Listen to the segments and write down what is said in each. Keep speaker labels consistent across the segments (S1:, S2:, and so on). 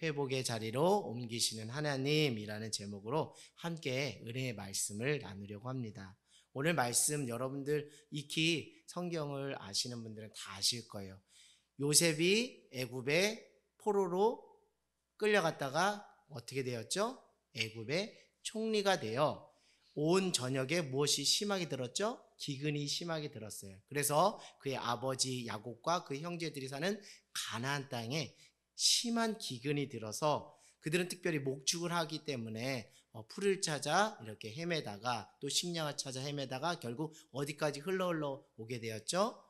S1: 회복의 자리로 옮기시는 하나님이라는 제목으로 함께 은혜의 말씀을 나누려고 합니다. 오늘 말씀 여러분들 익히 성경을 아시는 분들은 다 아실 거예요. 요셉이 애굽의 포로로 끌려갔다가 어떻게 되었죠? 애굽의 총리가 되어 온 전역에 무엇이 심하게 들었죠? 기근이 심하게 들었어요. 그래서 그의 아버지 야곱과 그 형제들이 사는 가나안 땅에 심한 기근이 들어서 그들은 특별히 목축을 하기 때문에 풀을 찾아 이렇게 헤매다가 또 식량을 찾아 헤매다가 결국 어디까지 흘러 오게 되었죠?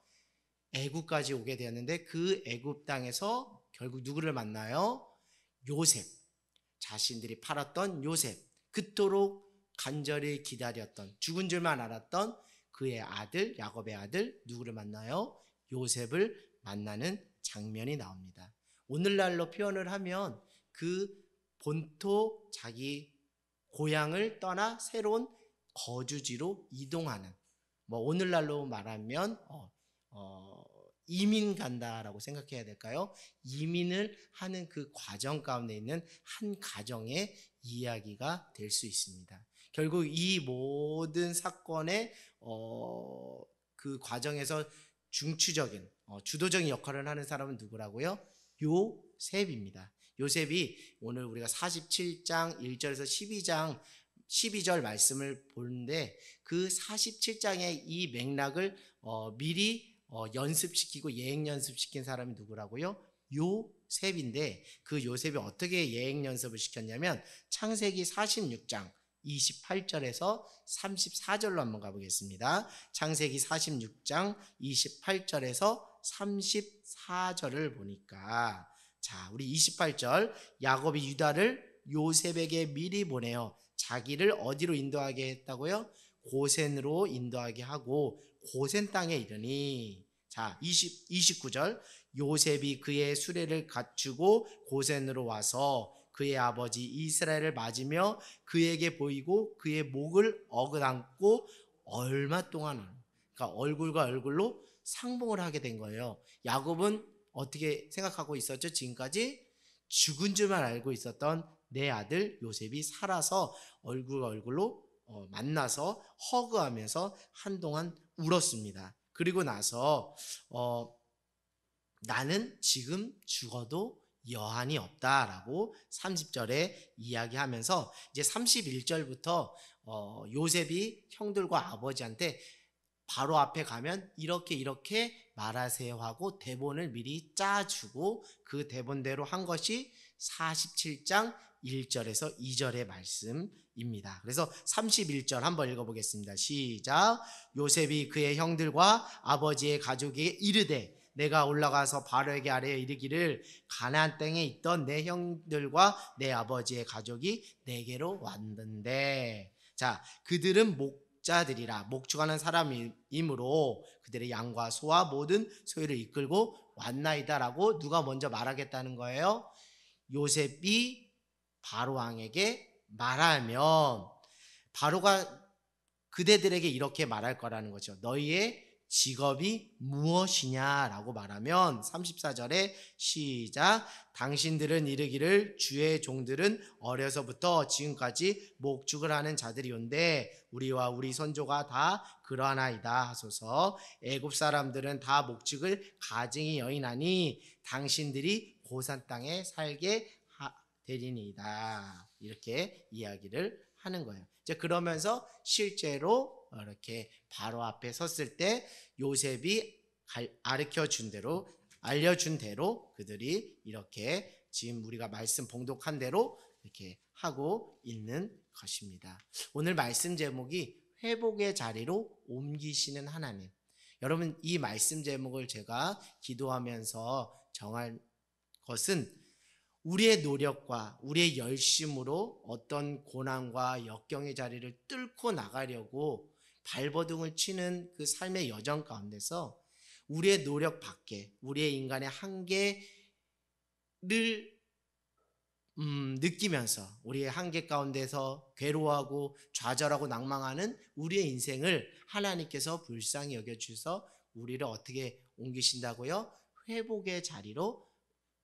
S1: 애굽까지 오게 되었는데 그 애굽 땅에서 결국 누구를 만나요? 요셉. 자신들이 팔았던 요셉. 그토록 간절히 기다렸던, 죽은 줄만 알았던 그의 아들, 야곱의 아들 누구를 만나요? 요셉을 만나는 장면이 나옵니다. 오늘날로 표현을 하면 그 본토 자기 고향을 떠나 새로운 거주지로 이동하는, 오늘날로 말하면 이민 간다라고 생각해야 될까요? 이민을 하는 그 과정 가운데 있는 한 가정의 이야기가 될 수 있습니다. 결국 이 모든 사건의 그 과정에서 중추적인 주도적인 역할을 하는 사람은 누구라고요? 요셉입니다. 요셉이 오늘 우리가 47장 1절에서 12절 말씀을 보는데 그 47장의 이 맥락을 미리 연습시키고 예행 연습시킨 사람이 누구라고요? 요셉인데 그 요셉이 어떻게 예행 연습을 시켰냐면 창세기 46장 28절에서 34절로 한번 가보겠습니다. 창세기 46장 28절에서 34절을 보니까, 자, 우리 28절, 야곱이 유다를 요셉에게 미리 보내어 자기를 어디로 인도하게 했다고요? 고센으로 인도하게 하고 고센 땅에 이르니, 자, 29절, 요셉이 그의 수레를 갖추고 고센으로 와서 그의 아버지 이스라엘을 맞으며 그에게 보이고 그의 목을 어긋안고 얼마 동안, 그러니까 얼굴과 얼굴로 상봉을 하게 된 거예요. 야곱은 어떻게 생각하고 있었죠? 지금까지 죽은 줄만 알고 있었던 내 아들 요셉이 살아서 얼굴과 얼굴로 만나서 허그하면서 한동안 울었습니다. 그리고 나서 나는 지금 죽어도 여한이 없다라고 30절에 이야기하면서 이제 31절부터 요셉이 형들과 아버지한테 바로 앞에 가면 이렇게 말하세요 하고 대본을 미리 짜주고 그 대본대로 한 것이 47장 1절에서 2절의 말씀입니다. 그래서 31절 한번 읽어보겠습니다. 시작. 요셉이 그의 형들과 아버지의 가족에게 이르되 내가 올라가서 바로에게 아뢰어 이르기를 가나안 땅에 있던 내 형들과 내 아버지의 가족이 내게로 왔는데, 자, 그들은 목자들이라 목축하는 사람이므로 그들의 양과 소와 모든 소유를 이끌고 왔나이다라고 누가 먼저 말하겠다는 거예요? 요셉이 바로 왕에게 말하면 바로가 그대들에게 이렇게 말할 거라는 거죠. 너희의 직업이 무엇이냐라고 말하면 34절에 시작. 당신들은 이르기를 주의 종들은 어려서부터 지금까지 목축을 하는 자들이온데 우리와 우리 선조가 다 그러하나이다 하소서. 애굽 사람들은 다 목축을 가증히 여인하니 당신들이 고산 땅에 살게 되리니이다. 이렇게 이야기를 하는 거예요. 이제 그러면서 실제로 이렇게 바로 앞에 섰을 때 요셉이 알려준 대로 그들이 이렇게 지금 우리가 말씀 봉독한 대로 이렇게 하고 있는 것입니다. 오늘 말씀 제목이 회복의 자리로 옮기시는 하나님. 여러분, 이 말씀 제목을 제가 기도하면서 정할 것은 우리의 노력과 우리의 열심으로 어떤 고난과 역경의 자리를 뚫고 나가려고 발버둥을 치는 그 삶의 여정 가운데서 우리의 노력 밖에 우리의 인간의 한계를 느끼면서 우리의 한계 가운데서 괴로워하고 좌절하고 낭망하는 우리의 인생을 하나님께서 불쌍히 여겨주셔서 우리를 어떻게 옮기신다고요? 회복의 자리로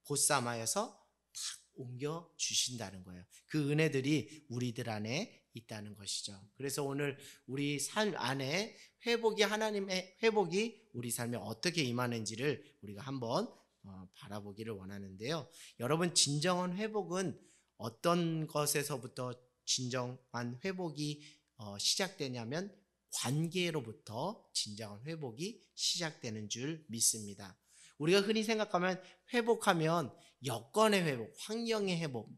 S1: 보쌈하여서 탁 옮겨 주신다는 거예요. 그 은혜들이 우리들 안에 있다는 것이죠. 그래서 오늘 우리 삶 안에 하나님의 회복이 우리 삶에 어떻게 임하는지를 우리가 한번 바라보기를 원하는데요. 여러분, 진정한 회복은 어떤 것에서부터 진정한 회복이 시작되냐면 관계로부터 진정한 회복이 시작되는 줄 믿습니다. 우리가 흔히 생각하면 회복하면 여건의 회복, 환경의 회복,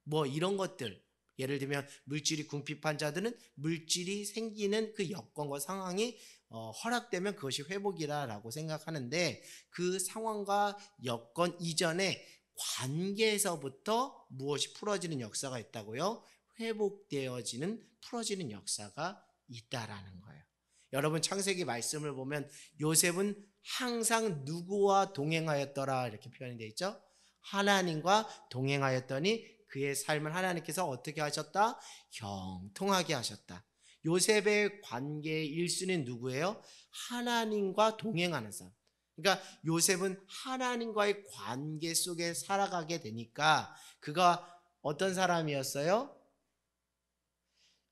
S1: 뭐 이런 것들, 예를 들면 물질이 궁핍한 자들은 물질이 생기는 그 여건과 상황이 허락되면 그것이 회복이라고 생각하는데, 그 상황과 여건 이전에 관계에서부터 무엇이 풀어지는 역사가 있다고요? 회복되어지는, 풀어지는 역사가 있다라는 거예요. 여러분, 창세기 말씀을 보면 요셉은 항상 누구와 동행하였더라 이렇게 표현이 되어 있죠. 하나님과 동행하였더니 그의 삶을 하나님께서 어떻게 하셨다? 형통하게 하셨다. 요셉의 관계의 1순위는 누구예요? 하나님과 동행하는 사람. 그러니까 요셉은 하나님과의 관계 속에 살아가게 되니까 그가 어떤 사람이었어요?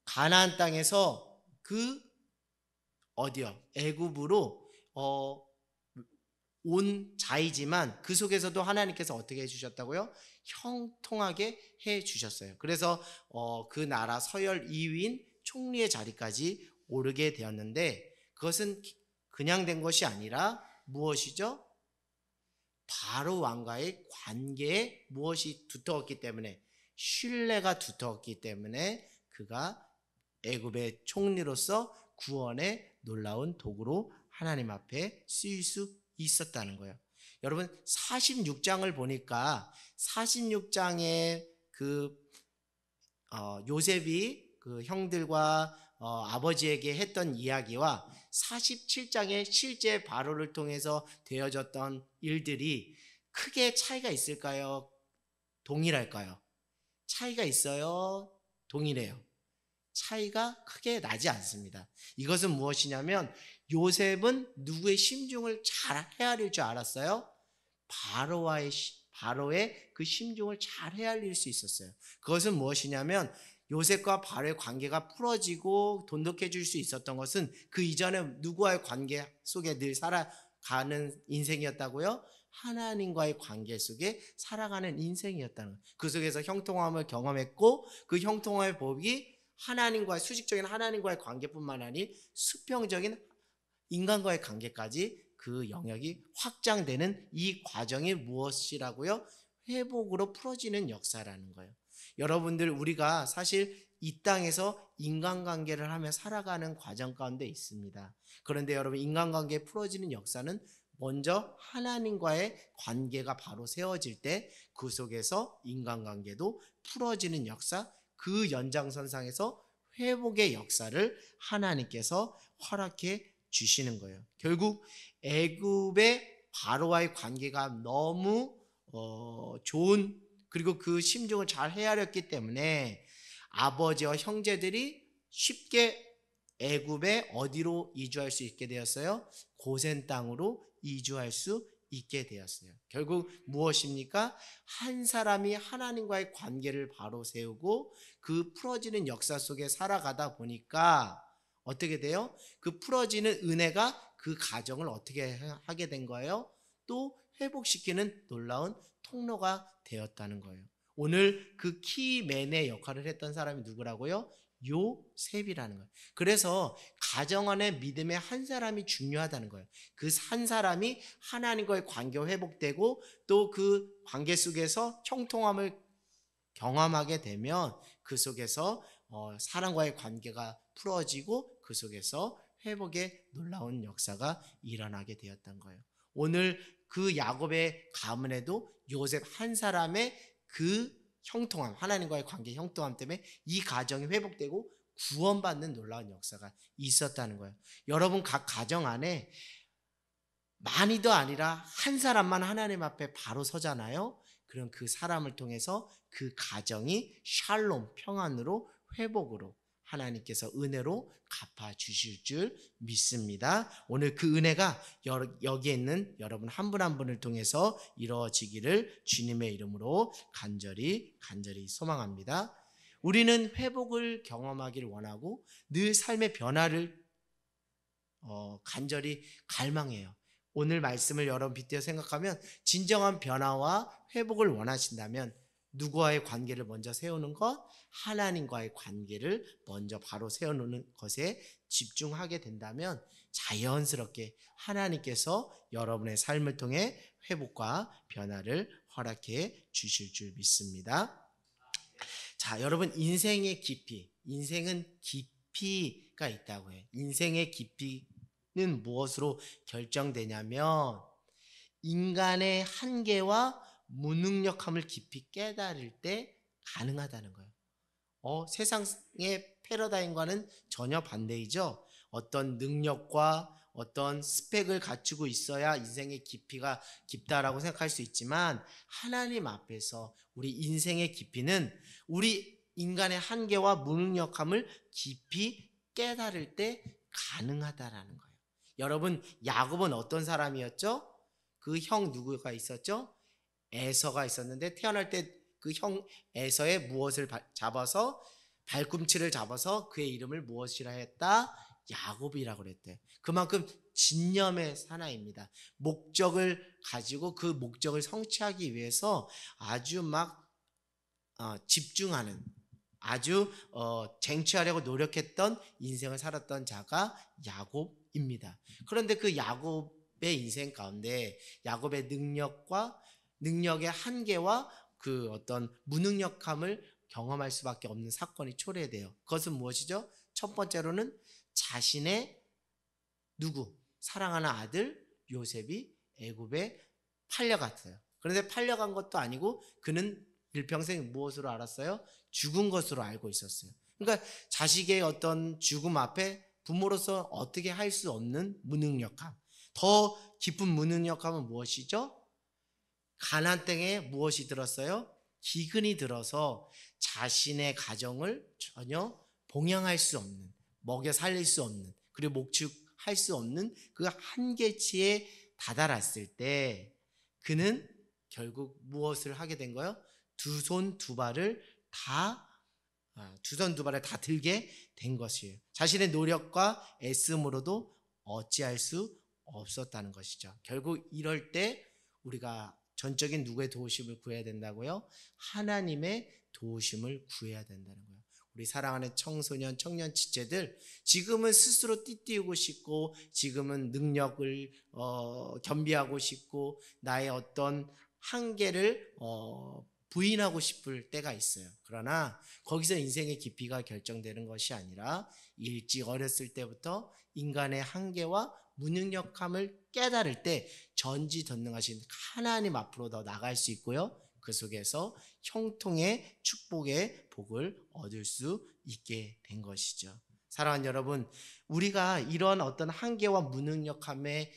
S1: 가나안 땅에서 애굽으로 온 자이지만 그 속에서도 하나님께서 어떻게 해주셨다고요? 형통하게 해주셨어요. 그래서 그 나라 서열 2위인 총리의 자리까지 오르게 되었는데, 그것은 그냥 된 것이 아니라 무엇이죠? 바로 왕과의 관계에 무엇이 두터웠기 때문에, 신뢰가 두터웠기 때문에 그가 애굽의 총리로서 구원의 놀라운 도구로 하나님 앞에 쓰일 수 있었다는 거예요. 여러분, 46장을 보니까 46장에 요셉이 그 형들과 아버지에게 했던 이야기와 47장에 실제 바로를 통해서 되어졌던 일들이 크게 차이가 있을까요? 동일할까요? 차이가 있어요? 동일해요? 차이가 크게 나지 않습니다. 이것은 무엇이냐면 요셉은 누구의 심중을 잘 헤아릴 줄 알았어요? 바로의 그 심중을 잘 헤아릴 수 있었어요. 그것은 무엇이냐면 요셉과 바로의 관계가 풀어지고 돈독해질 수 있었던 것은 그 이전에 누구와의 관계 속에 늘 살아가는 인생이었다고요? 하나님과의 관계 속에 살아가는 인생이었다는 거예요. 그 속에서 형통함을 경험했고, 그 형통함의 법이 수직적인 하나님과의 관계뿐만 아니라 수평적인 인간과의 관계까지 그 영역이 확장되는 이 과정이 무엇이라고요? 회복으로 풀어지는 역사라는 거예요. 여러분들, 우리가 사실 이 땅에서 인간관계를 하며 살아가는 과정 가운데 있습니다. 그런데 여러분, 인간관계 풀어지는 역사는 먼저 하나님과의 관계가 바로 세워질 때 그 속에서 인간관계도 풀어지는 역사, 그 연장선상에서 회복의 역사를 하나님께서 허락해 주시는 거예요. 결국 애굽의 바로와의 관계가 너무 좋은, 그리고 그 심중을 잘 헤아렸기 때문에 아버지와 형제들이 쉽게 애굽에 어디로 이주할 수 있게 되었어요? 고센 땅으로 이주할 수 있게 되었어요. 결국 무엇입니까? 한 사람이 하나님과의 관계를 바로 세우고 그 풀어지는 역사 속에 살아가다 보니까 어떻게 돼요? 그 풀어지는 은혜가 그 가정을 어떻게 하게 된 거예요? 또 회복시키는 놀라운 통로가 되었다는 거예요. 오늘 그 키맨의 역할을 했던 사람이 누구라고요? 요셉이라는 거예요. 그래서 가정 안에 믿음의 한 사람이 중요하다는 거예요. 그 한 사람이 하나님과의 관계가 회복되고 또 그 관계 속에서 형통함을 경험하게 되면 그 속에서 사랑과의 관계가 풀어지고 그 속에서 회복의 놀라운 역사가 일어나게 되었던 거예요. 오늘 그 야곱의 가문에도 요셉 한 사람의 그 형통함, 하나님과의 관계 형통함 때문에 이 가정이 회복되고 구원받는 놀라운 역사가 있었다는 거예요. 여러분, 각 가정 안에 많이도 아니라 한 사람만 하나님 앞에 바로 서잖아요. 그럼 그 사람을 통해서 그 가정이 샬롬, 평안으로, 회복으로 하나님께서 은혜로 갚아주실 줄 믿습니다. 오늘 그 은혜가 여기에 있는 여러분 한 분 한 분을 통해서 이루어지기를 주님의 이름으로 간절히 소망합니다. 우리는 회복을 경험하기를 원하고 늘 삶의 변화를 간절히 갈망해요. 오늘 말씀을 여러분 빗대어 생각하면 진정한 변화와 회복을 원하신다면 누구와의 관계를 먼저 세우는 것? 하나님과의 관계를 먼저 바로 세워놓는 것에 집중하게 된다면 자연스럽게 하나님께서 여러분의 삶을 통해 회복과 변화를 허락해 주실 줄 믿습니다. 자, 여러분, 인생의 깊이, 인생은 깊이가 있다고 해요. 인생의 깊이는 무엇으로 결정되냐면 인간의 한계와 무능력함을 깊이 깨달을 때 가능하다는 거예요. 세상의 패러다임과는 전혀 반대이죠. 어떤 능력과 어떤 스펙을 갖추고 있어야 인생의 깊이가 깊다라고 생각할 수 있지만 하나님 앞에서 우리 인생의 깊이는 우리 인간의 한계와 무능력함을 깊이 깨달을 때 가능하다라는 거예요. 여러분, 야곱은 어떤 사람이었죠? 그 형 누구가 있었죠? 에서가 있었는데 태어날 때 그 형 에서의 무엇을 잡아서 발꿈치를 잡아서 그의 이름을 무엇이라 했다? 야곱이라고 그랬대. 그만큼 진념의 사나이입니다. 목적을 가지고 그 목적을 성취하기 위해서 아주 막 집중하는, 아주 쟁취하려고 노력했던 인생을 살았던 자가 야곱입니다. 그런데 그 야곱의 인생 가운데 야곱의 능력의 한계와 그 어떤 무능력함을 경험할 수밖에 없는 사건이 초래돼요. 그것은 무엇이죠? 첫 번째로는 자신의 사랑하는 아들 요셉이 애굽에 팔려갔어요. 그런데 팔려간 것도 아니고 그는 일평생 무엇으로 알았어요? 죽은 것으로 알고 있었어요. 그러니까 자식의 어떤 죽음 앞에 부모로서 어떻게 할 수 없는 무능력함. 더 깊은 무능력함은 무엇이죠? 가나안 땅에 무엇이 들었어요? 기근이 들어서 자신의 가정을 전혀 봉양할 수 없는, 먹여 살릴 수 없는, 그리고 목축할 수 없는 그 한계치에 다다랐을 때 그는 결국 무엇을 하게 된 거예요? 두 손 두 발을 다 들게 된 것이에요. 자신의 노력과 애씀으로도 어찌할 수 없었다는 것이죠. 결국 이럴 때 우리가 전적인 누구의 도우심을 구해야 된다고요? 하나님의 도우심을 구해야 된다는 거예요. 우리 사랑하는 청소년, 청년 지체들, 지금은 스스로 띠띠우고 싶고 지금은 능력을 겸비하고 싶고 나의 어떤 한계를 부인하고 싶을 때가 있어요. 그러나 거기서 인생의 깊이가 결정되는 것이 아니라 일찍 어렸을 때부터 인간의 한계와 무능력함을 깨달을 때 전지전능하신 하나님 앞으로 더 나갈 수 있고요. 그 속에서 형통의 축복의 복을 얻을 수 있게 된 것이죠. 사랑하는 여러분, 우리가 이런 어떤 한계와 무능력함에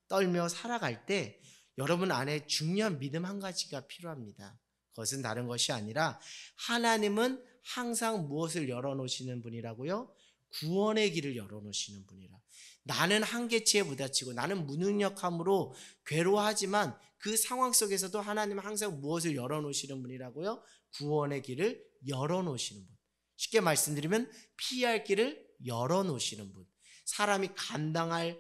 S1: 떨며 살아갈 때 여러분 안에 중요한 믿음 한 가지가 필요합니다. 그것은 다른 것이 아니라 하나님은 항상 무엇을 열어놓으시는 분이라고요? 구원의 길을 열어놓으시는 분이라. 나는 한계치에 부딪히고 나는 무능력함으로 괴로워하지만 그 상황 속에서도 하나님은 항상 무엇을 열어놓으시는 분이라고요? 구원의 길을 열어놓으시는 분. 쉽게 말씀드리면 피할 길을 열어놓으시는 분. 사람이 감당하기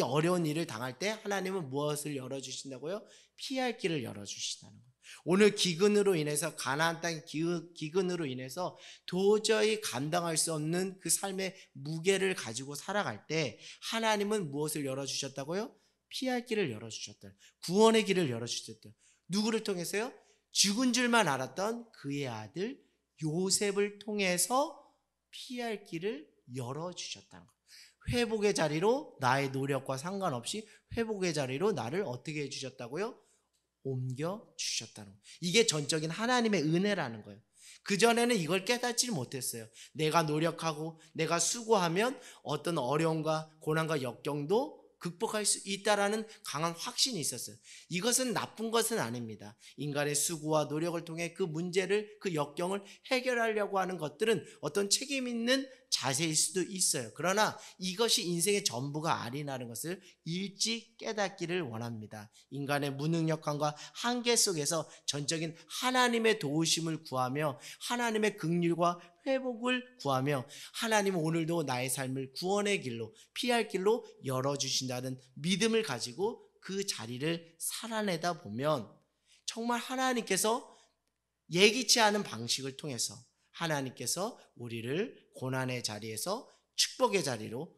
S1: 어려운 일을 당할 때 하나님은 무엇을 열어주신다고요? 피할 길을 열어주신다는 거예요. 오늘 기근으로 인해서 가나안 땅의 기근으로 인해서 도저히 감당할 수 없는 그 삶의 무게를 가지고 살아갈 때 하나님은 무엇을 열어주셨다고요? 피할 길을 열어주셨다. 구원의 길을 열어주셨다. 누구를 통해서요? 죽은 줄만 알았던 그의 아들 요셉을 통해서 피할 길을 열어주셨다는 거예요. 회복의 자리로 나의 노력과 상관없이 회복의 자리로 나를 어떻게 해주셨다고요? 옮겨주셨다는 거예요. 이게 전적인 하나님의 은혜라는 거예요. 그전에는 이걸 깨닫지 못했어요. 내가 노력하고 내가 수고하면 어떤 어려움과 고난과 역경도 극복할 수 있다라는 강한 확신이 있었어요. 이것은 나쁜 것은 아닙니다. 인간의 수고와 노력을 통해 그 문제를, 그 역경을 해결하려고 하는 것들은 어떤 책임 있는 자세일 수도 있어요. 그러나 이것이 인생의 전부가 아니라는 것을 일찍 깨닫기를 원합니다. 인간의 무능력함과 한계 속에서 전적인 하나님의 도우심을 구하며 하나님의 긍휼과 회복을 구하며 하나님은 오늘도 나의 삶을 구원의 길로, 피할 길로 열어주신다는 믿음을 가지고 그 자리를 살아내다 보면 정말 하나님께서 예기치 않은 방식을 통해서 하나님께서 우리를 고난의 자리에서 축복의 자리로,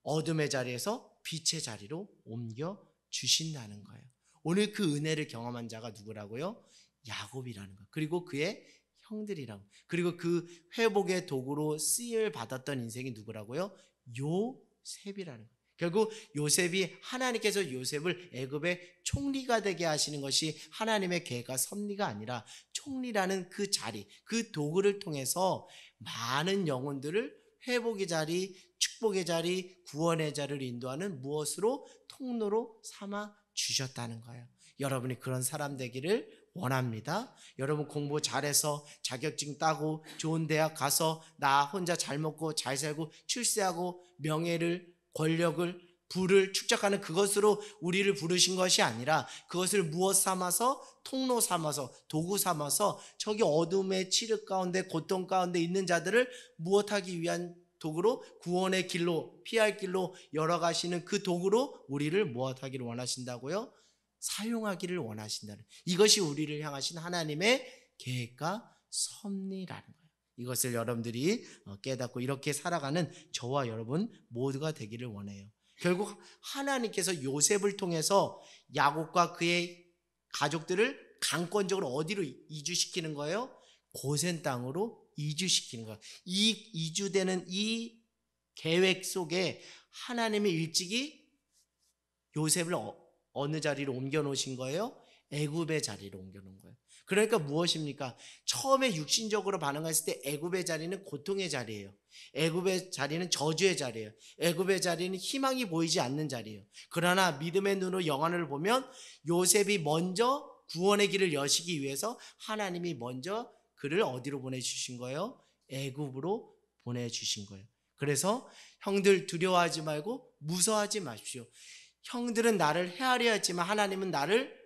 S1: 어둠의 자리에서 빛의 자리로 옮겨 주신다는 거예요. 오늘 그 은혜를 경험한 자가 누구라고요? 야곱이라는 거예요. 그리고 그의 형들이라고. 그리고 그 회복의 도구로 쓰임을 받았던 인생이 누구라고요? 요셉이라는 거예요. 결국 요셉이, 하나님께서 요셉을 애굽의 총리가 되게 하시는 것이 하나님의 계획과 섭리가 아니라 총리라는 그 자리, 그 도구를 통해서 많은 영혼들을 회복의 자리, 축복의 자리, 구원의 자리를 인도하는 무엇으로? 통로로 삼아 주셨다는 거예요. 여러분이 그런 사람 되기를 원합니다. 여러분 공부 잘해서 자격증 따고 좋은 대학 가서 나 혼자 잘 먹고 잘 살고 출세하고 명예를, 권력을, 부를 축적하는 그것으로 우리를 부르신 것이 아니라 그것을 무엇 삼아서? 통로 삼아서, 도구 삼아서 저기 어둠의 칠흑 가운데, 고통 가운데 있는 자들을 무엇하기 위한 도구로? 구원의 길로, 피할 길로 열어가시는 그 도구로 우리를 무엇하기를 원하신다고요? 사용하기를 원하신다는, 이것이 우리를 향하신 하나님의 계획과 섭리라는 거예요. 이것을 여러분들이 깨닫고 이렇게 살아가는 저와 여러분 모두가 되기를 원해요. 결국 하나님께서 요셉을 통해서 야곱과 그의 가족들을 강권적으로 어디로 이주시키는 거예요? 고센 땅으로 이주시키는 거예요. 이 이주되는 이 계획 속에 하나님이 일찍이 요셉을 어느 자리로 옮겨 놓으신 거예요? 애굽의 자리로 옮겨 놓은 거예요. 그러니까 무엇입니까? 처음에 육신적으로 반응했을 때 애굽의 자리는 고통의 자리예요. 애굽의 자리는 저주의 자리예요. 애굽의 자리는 희망이 보이지 않는 자리예요. 그러나 믿음의 눈으로 영안을 보면 요셉이 먼저 구원의 길을 여시기 위해서 하나님이 먼저 그를 어디로 보내주신 거예요? 애굽으로 보내주신 거예요. 그래서 형들 두려워하지 말고 무서워하지 마십시오. 형들은 나를 헤아려 했지만 하나님은 나를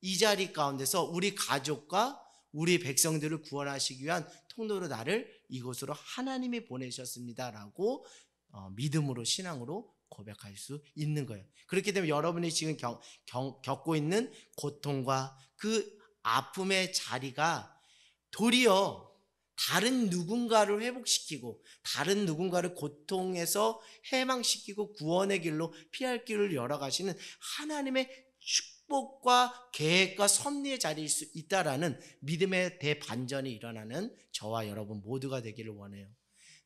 S1: 이 자리 가운데서 우리 가족과 우리 백성들을 구원하시기 위한 통로로 나를 이곳으로 하나님이 보내셨습니다라고 믿음으로, 신앙으로 고백할 수 있는 거예요. 그렇기 때문에 여러분이 지금 겪고 있는 고통과 그 아픔의 자리가 도리어 다른 누군가를 회복시키고 다른 누군가를 고통에서 해방시키고 구원의 길로, 피할 길을 열어가시는 하나님의 축복과 계획과 섭리의 자리일 수 있다라는 믿음의 대반전이 일어나는 저와 여러분 모두가 되기를 원해요.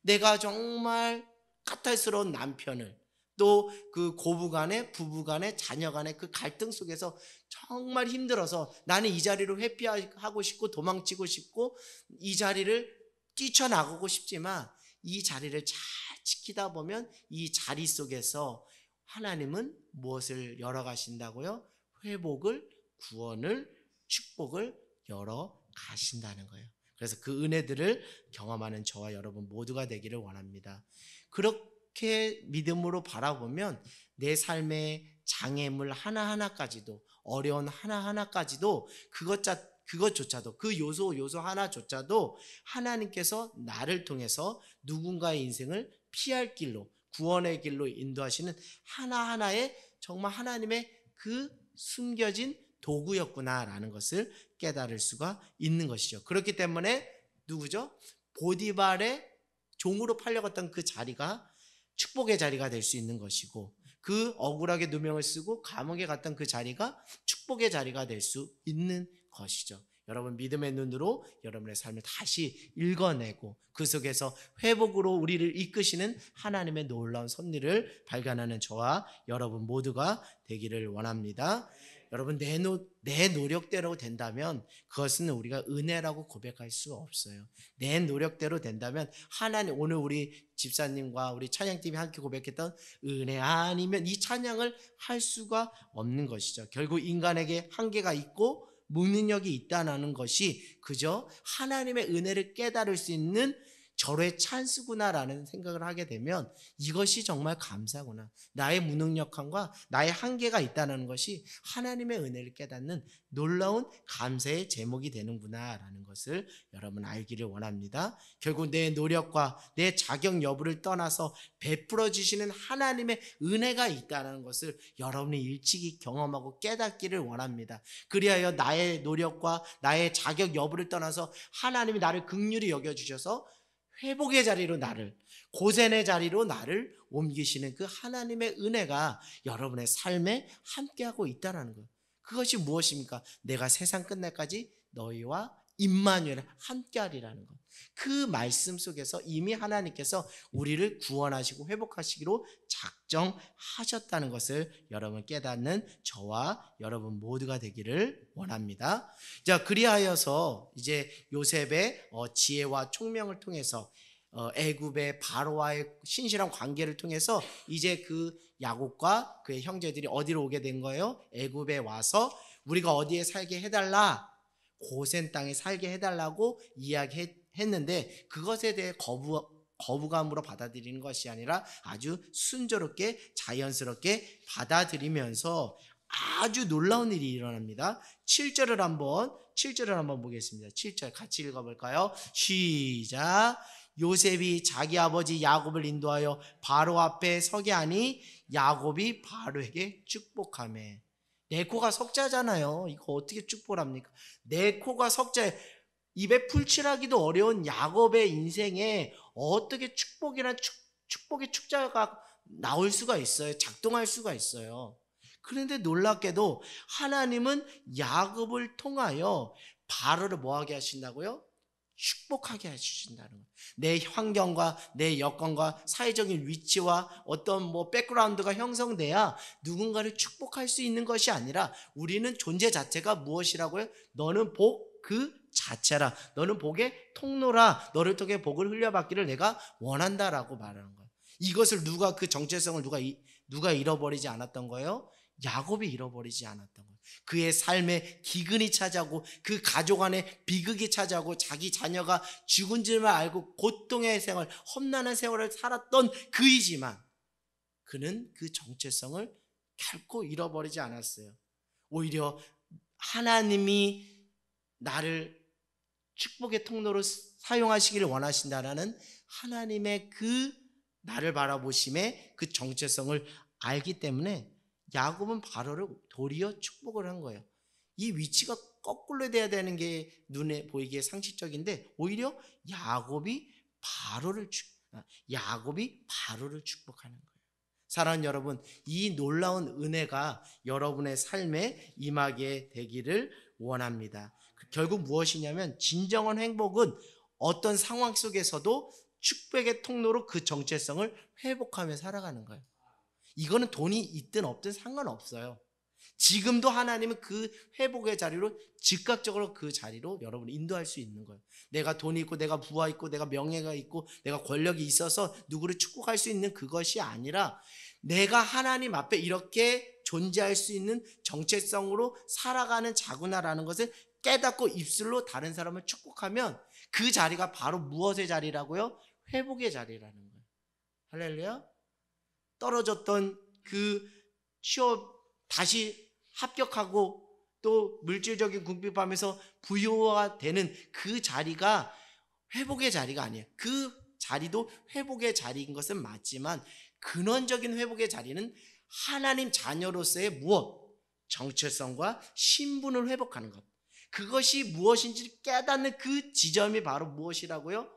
S1: 내가 정말 까탈스러운 남편을, 또 그 고부간에, 부부간에, 자녀간에 그 갈등 속에서 정말 힘들어서 나는 이 자리로 회피하고 싶고 도망치고 싶고 이 자리를 뛰쳐나가고 싶지만 이 자리를 잘 지키다 보면 이 자리 속에서 하나님은 무엇을 열어가신다고요? 회복을, 구원을, 축복을 열어 가신다는 거예요. 그래서 그 은혜들을 경험하는 저와 여러분 모두가 되기를 원합니다. 그렇게 믿음으로 바라보면 내 삶의 장애물 하나하나까지도, 어려운 하나하나까지도 그것조차도, 그 요소 하나조차도 하나님께서 나를 통해서 누군가의 인생을 피할 길로, 구원의 길로 인도하시는 하나하나의 정말 하나님의 그 숨겨진 도구였구나라는 것을 깨달을 수가 있는 것이죠. 그렇기 때문에 누구죠? 보디발의 종으로 팔려갔던 그 자리가 축복의 자리가 될 수 있는 것이고, 그 억울하게 누명을 쓰고 감옥에 갔던 그 자리가 축복의 자리가 될 수 있는 것이죠. 여러분 믿음의 눈으로 여러분의 삶을 다시 읽어내고 그 속에서 회복으로 우리를 이끄시는 하나님의 놀라운 섭리를 발견하는 저와 여러분 모두가 되기를 원합니다. 여러분 내 노력대로 된다면 그것은 우리가 은혜라고 고백할 수 없어요. 내 노력대로 된다면 하나님, 오늘 우리 집사님과 우리 찬양팀이 함께 고백했던 은혜 아니면 이 찬양을 할 수가 없는 것이죠. 결국 인간에게 한계가 있고 무능력이 있다는 것이 그저 하나님의 은혜를 깨달을 수 있는 절호의 찬스구나라는 생각을 하게 되면 이것이 정말 감사구나. 나의 무능력함과 나의 한계가 있다는 것이 하나님의 은혜를 깨닫는 놀라운 감사의 제목이 되는구나라는 것을 여러분 알기를 원합니다. 결국 내 노력과 내 자격 여부를 떠나서 베풀어 주시는 하나님의 은혜가 있다는 것을 여러분이 일찍이 경험하고 깨닫기를 원합니다. 그리하여 나의 노력과 나의 자격 여부를 떠나서 하나님이 나를 긍휼히 여겨주셔서 회복의 자리로 나를, 고생의 자리로 나를 옮기시는 그 하나님의 은혜가 여러분의 삶에 함께하고 있다는 거예요. 그것이 무엇입니까? 내가 세상 끝날까지 너희와 임마누엘 함께하리라는 것. 그 말씀 속에서 이미 하나님께서 우리를 구원하시고 회복하시기로 작정하셨다는 것을 여러분 깨닫는 저와 여러분 모두가 되기를 원합니다. 자, 그리하여서 이제 요셉의 지혜와 총명을 통해서 애굽의 바로와의 신실한 관계를 통해서 이제 그 야곱과 그의 형제들이 어디로 오게 된 거예요? 애굽에 와서 우리가 어디에 살게 해달라, 고센 땅에 살게 해달라고 이야기했는데 그것에 대해 거부감으로 받아들이는 것이 아니라 아주 순조롭게 자연스럽게 받아들이면서 아주 놀라운 일이 일어납니다. 7절을 한번 보겠습니다. 7절 같이 읽어볼까요? 시작. 요셉이 자기 아버지 야곱을 인도하여 바로 앞에 서게 하니 야곱이 바로에게 축복하매. 내 코가 석자잖아요. 이거 어떻게 축복을 합니까? 내 코가 석자에 입에 풀칠하기도 어려운 야곱의 인생에 어떻게 축복의 축자가 나올 수가 있어요. 작동할 수가 있어요. 그런데 놀랍게도 하나님은 야곱을 통하여 바로를 뭐하게 하신다고요? 축복하게 해주신다는 거예요. 내 환경과 내 여건과 사회적인 위치와 어떤 백그라운드가 형성돼야 누군가를 축복할 수 있는 것이 아니라 우리는 존재 자체가 무엇이라고요? 너는 복 그 자체라. 너는 복의 통로라. 너를 통해 복을 흘려받기를 내가 원한다라고 말하는 거예요. 이것을 그 정체성을 누가 잃어버리지 않았던 거예요? 야곱이 잃어버리지 않았던 거예요. 그의 삶에 기근이 차지하고 그 가족 안에 비극이 차지하고 자기 자녀가 죽은 줄만 알고 고통의 생활, 험난한 세월을 살았던 그이지만 그는 그 정체성을 결코 잃어버리지 않았어요. 오히려 하나님이 나를 축복의 통로로 사용하시기를 원하신다라는 하나님의 그 나를 바라보심의 그 정체성을 알기 때문에 야곱은 바로를 도리어 축복을 한 거예요. 이 위치가 거꾸로 돼야 되는 게 눈에 보이기에 상식적인데 오히려 야곱이 바로를 축복하는 거예요. 사랑하는 여러분, 이 놀라운 은혜가 여러분의 삶에 임하게 되기를 원합니다. 결국 무엇이냐면 진정한 행복은 어떤 상황 속에서도 축복의 통로로 그 정체성을 회복하며 살아가는 거예요. 이거는 돈이 있든 없든 상관없어요. 지금도 하나님은 그 회복의 자리로 즉각적으로 그 자리로 여러분을 인도할 수 있는 거예요. 내가 돈이 있고 내가 부와 있고 내가 명예가 있고 내가 권력이 있어서 누구를 축복할 수 있는 그것이 아니라 내가 하나님 앞에 이렇게 존재할 수 있는 정체성으로 살아가는 자구나라는 것을 깨닫고 입술로 다른 사람을 축복하면 그 자리가 바로 무엇의 자리라고요? 회복의 자리라는 거예요. 할렐루야. 떨어졌던 그 취업 다시 합격하고 또 물질적인 궁핍함에서 부유가 되는 그 자리가 회복의 자리가 아니에요. 그 자리도 회복의 자리인 것은 맞지만 근원적인 회복의 자리는 하나님 자녀로서의 무엇? 정체성과 신분을 회복하는 것. 그것이 무엇인지 깨닫는 그 지점이 바로 무엇이라고요?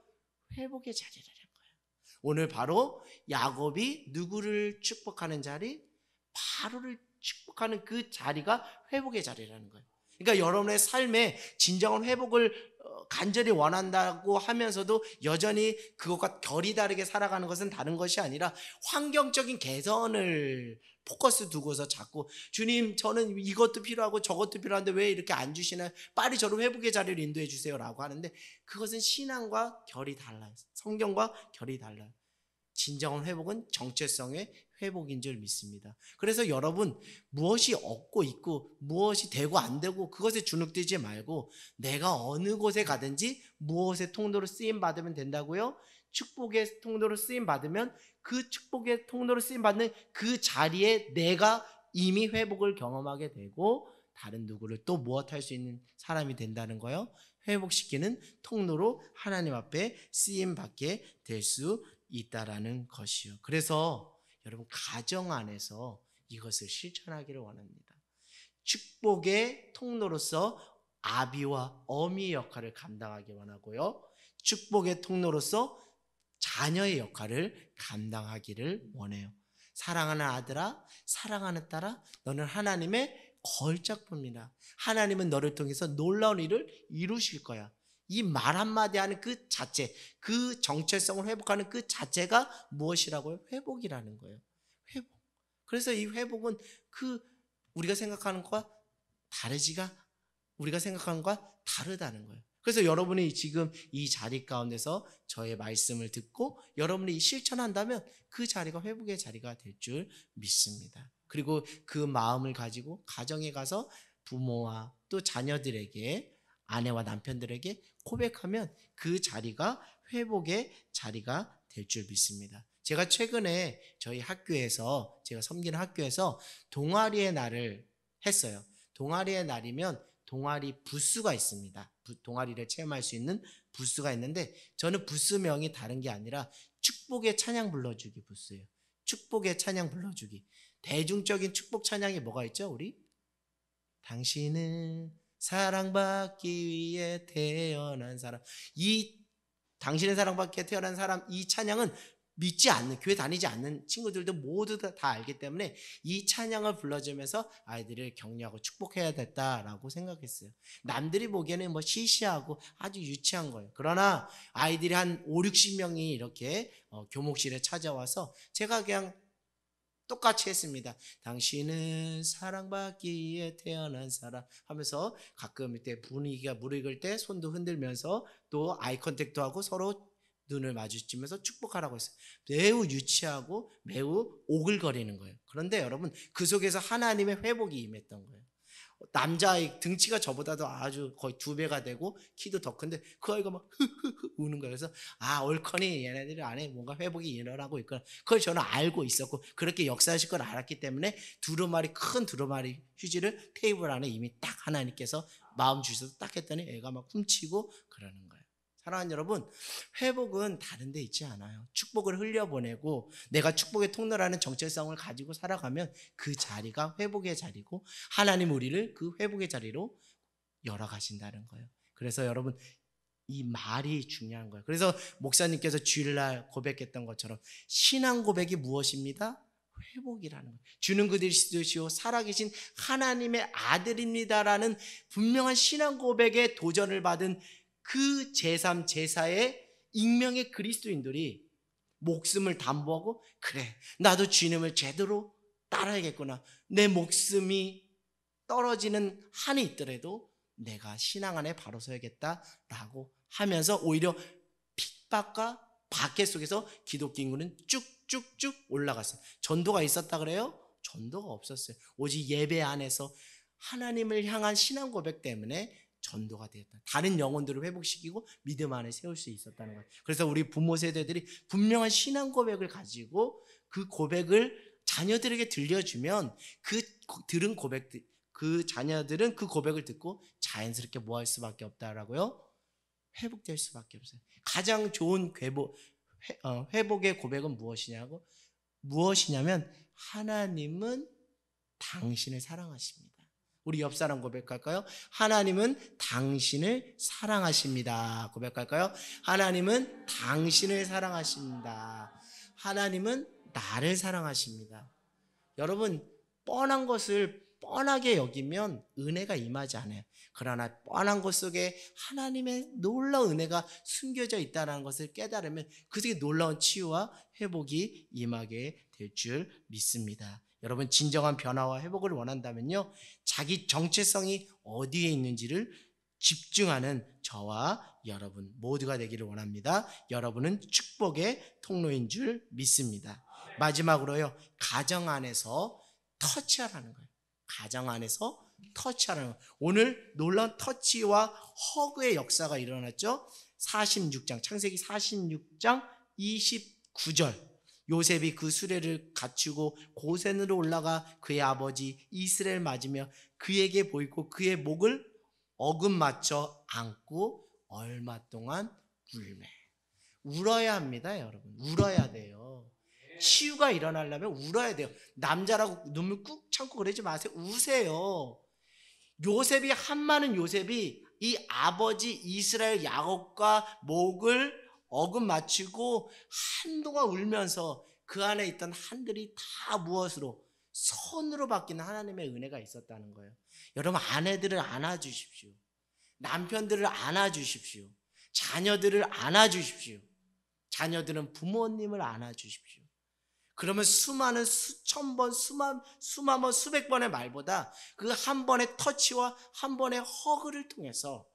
S1: 회복의 자리라는 거예요. 오늘 바로 야곱이 누구를 축복하는 자리? 바로를 축복하는 그 자리가 회복의 자리라는 거예요. 그러니까 여러분의 삶에 진정한 회복을 간절히 원한다고 하면서도 여전히 그것과 결이 다르게 살아가는 것은 다른 것이 아니라 환경적인 개선을 포커스 두고서 자꾸 주님 저는 이것도 필요하고 저것도 필요한데 왜 이렇게 안 주시나요? 빨리 저를 회복의 자리를 인도해 주세요 라고 하는데 그것은 신앙과 결이 달라요. 성경과 결이 달라요. 진정한 회복은 정체성의 회복인 줄 믿습니다. 그래서 여러분 무엇이 얻고 있고 무엇이 되고 안 되고 그것에 주눅들지 말고 내가 어느 곳에 가든지 무엇의 통로로 쓰임 받으면 된다고요? 축복의 통로로 쓰임 받으면 그 축복의 통로로 쓰임 받는 그 자리에 내가 이미 회복을 경험하게 되고 다른 누구를 또 무엇할 수 있는 사람이 된다는 거요. 회복시키는 통로로 하나님 앞에 쓰임 받게 될 수 있다라는 것이요. 그래서 여러분 가정 안에서 이것을 실천하기를 원합니다. 축복의 통로로서 아비와 어미의 역할을 감당하기 원하고요. 축복의 통로로서 자녀의 역할을 감당하기를 원해요. 사랑하는 아들아, 사랑하는 딸아, 너는 하나님의 걸작품이다. 하나님은 너를 통해서 놀라운 일을 이루실 거야. 이 말 한마디 하는 그 자체, 그 정체성을 회복하는 그 자체가 무엇이라고요? 회복이라는 거예요. 회복. 그래서 이 회복은 우리가 생각하는 것과 우리가 생각하는 것과 다르다는 거예요. 그래서 여러분이 지금 이 자리 가운데서 저의 말씀을 듣고 여러분이 실천한다면 그 자리가 회복의 자리가 될 줄 믿습니다. 그리고 그 마음을 가지고 가정에 가서 부모와 또 자녀들에게 아내와 남편들에게 고백하면 그 자리가 회복의 자리가 될 줄 믿습니다. 제가 최근에 저희 학교에서 제가 섬기는 학교에서 동아리의 날을 했어요. 동아리의 날이면 동아리 부스가 있습니다. 동아리를 체험할 수 있는 부스가 있는데 저는 부스명이 다른 게 아니라 축복의 찬양 불러주기 부스예요. 축복의 찬양 불러주기. 대중적인 축복 찬양이 뭐가 있죠? 우리 당신은 사랑받기 위해 태어난 사람. 이 당신의 사랑받기 위해 태어난 사람 이 찬양은 믿지 않는 교회 다니지 않는 친구들도 모두 다 알기 때문에 이 찬양을 불러주면서 아이들을 격려하고 축복해야 됐다라고 생각했어요. 남들이 보기에는 뭐 시시하고 아주 유치한 거예요. 그러나 아이들이 한 5, 60명이 이렇게 교목실에 찾아와서 제가 그냥 똑같이 했습니다. 당신은 사랑받기에 태어난 사람 하면서 가끔 이때 분위기가 무르익을 때 손도 흔들면서 또 아이 컨택도 하고 서로 눈을 마주치면서 축복하라고 했어요. 매우 유치하고 매우 오글거리는 거예요. 그런데 여러분 그 속에서 하나님의 회복이 임했던 거예요. 남자아이 등치가 저보다도 아주 거의 2배가 되고 키도 더 큰데 그 아이가 막 흐흐흐 우는 거예요. 그래서 옳거니 얘네들이 안에 뭔가 회복이 일어나고 있구나. 그걸 저는 알고 있었고 그렇게 역사하실 걸 알았기 때문에 큰 두루마리 휴지를 테이블 안에 이미 딱 하나님께서 마음 주셔서 딱 했더니 애가 막 훔치고 그러는 거예요. 사랑하는 여러분, 회복은 다른 데 있지 않아요. 축복을 흘려보내고 내가 축복의 통로라는 정체성을 가지고 살아가면 그 자리가 회복의 자리고 하나님 우리를 그 회복의 자리로 열어가신다는 거예요. 그래서 여러분 이 말이 중요한 거예요. 그래서 목사님께서 주일날 고백했던 것처럼 신앙 고백이 무엇입니다? 회복이라는 거예요. 주는 그리스도시요 살아계신 하나님의 아들입니다라는 분명한 신앙 고백에 도전을 받은 그 제3, 제4의 익명의 그리스도인들이 목숨을 담보하고 그래 나도 주님을 제대로 따라야겠구나. 내 목숨이 떨어지는 한이 있더라도 내가 신앙 안에 바로 서야겠다라고 하면서 오히려 핍박과 박해 속에서 기독교 인구는 쭉쭉쭉 올라갔어요. 전도가 있었다 그래요? 전도가 없었어요. 오직 예배 안에서 하나님을 향한 신앙 고백 때문에 전도가 되었다. 다른 영혼들을 회복시키고 믿음 안에 세울 수 있었다는 거예요. 그래서 우리 부모 세대들이 분명한 신앙 고백을 가지고 그 고백을 자녀들에게 들려주면 들은 고백들 그 자녀들은 그 고백을 듣고 자연스럽게 뭐 할 수밖에 없다라고요? 회복될 수밖에 없어요. 가장 좋은 회복의 고백은 무엇이냐면 하나님은 당신을 사랑하십니다. 우리 옆 사람 고백할까요? 하나님은 당신을 사랑하십니다. 고백할까요? 하나님은 당신을 사랑하십니다. 하나님은 나를 사랑하십니다. 여러분 뻔한 것을 뻔하게 여기면 은혜가 임하지 않아요. 그러나 뻔한 것 속에 하나님의 놀라운 은혜가 숨겨져 있다는 것을 깨달으면 그 속에 놀라운 치유와 회복이 임하게 될 줄 믿습니다. 여러분, 진정한 변화와 회복을 원한다면요, 자기 정체성이 어디에 있는지를 집중하는 저와 여러분 모두가 되기를 원합니다. 여러분은 축복의 통로인 줄 믿습니다. 마지막으로요, 가정 안에서 터치하라는 거예요. 가정 안에서 터치하라는 거예요. 오늘 놀라운 터치와 허그의 역사가 일어났죠. 46장, 창세기 46장 29절, 요셉이 그 수레를 갖추고 고센으로 올라가 그의 아버지 이스라엘 맞으며 그에게 보이고 그의 목을 어금 맞춰 안고 얼마 동안 울매. 울어야 합니다, 여러분. 울어야 돼요. 치유가 일어나려면 울어야 돼요. 남자라고 눈물 꾹 참고 그러지 마세요. 우세요. 요셉이, 한많은 요셉이 이 아버지 이스라엘 야곱과 목을 어금 맞추고 한동안 울면서 그 안에 있던 한들이 다 무엇으로? 선으로 바뀌는 하나님의 은혜가 있었다는 거예요. 여러분, 아내들을 안아주십시오. 남편들을 안아주십시오. 자녀들을 안아주십시오. 자녀들은 부모님을 안아주십시오. 그러면 수많은 수천 번, 수만 번, 수백 번의 말보다 그 한 번의 터치와 한 번의 허그를 통해서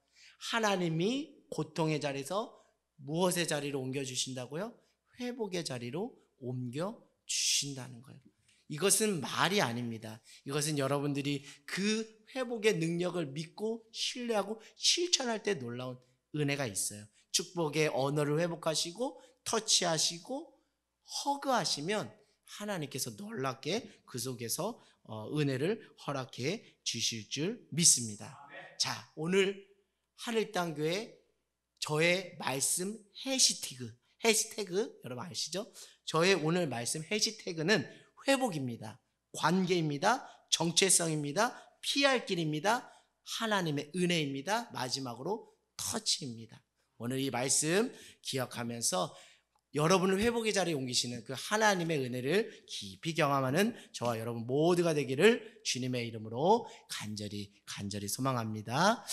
S1: 하나님이 고통의 자리에서 무엇의 자리로 옮겨주신다고요? 회복의 자리로 옮겨주신다는 거예요. 이것은 말이 아닙니다. 이것은 여러분들이 그 회복의 능력을 믿고 신뢰하고 실천할 때 놀라운 은혜가 있어요. 축복의 언어를 회복하시고 터치하시고 허그하시면 하나님께서 놀랍게 그 속에서 은혜를 허락해 주실 줄 믿습니다. 자, 오늘 하늘땅교회 저의 말씀 해시태그 여러분 아시죠? 저의 오늘 말씀 해시태그는 회복입니다. 관계입니다. 정체성입니다. 피할 길입니다. 하나님의 은혜입니다. 마지막으로 터치입니다. 오늘 이 말씀 기억하면서 여러분을 회복의 자리에 옮기시는 그 하나님의 은혜를 깊이 경험하는 저와 여러분 모두가 되기를 주님의 이름으로 간절히 소망합니다.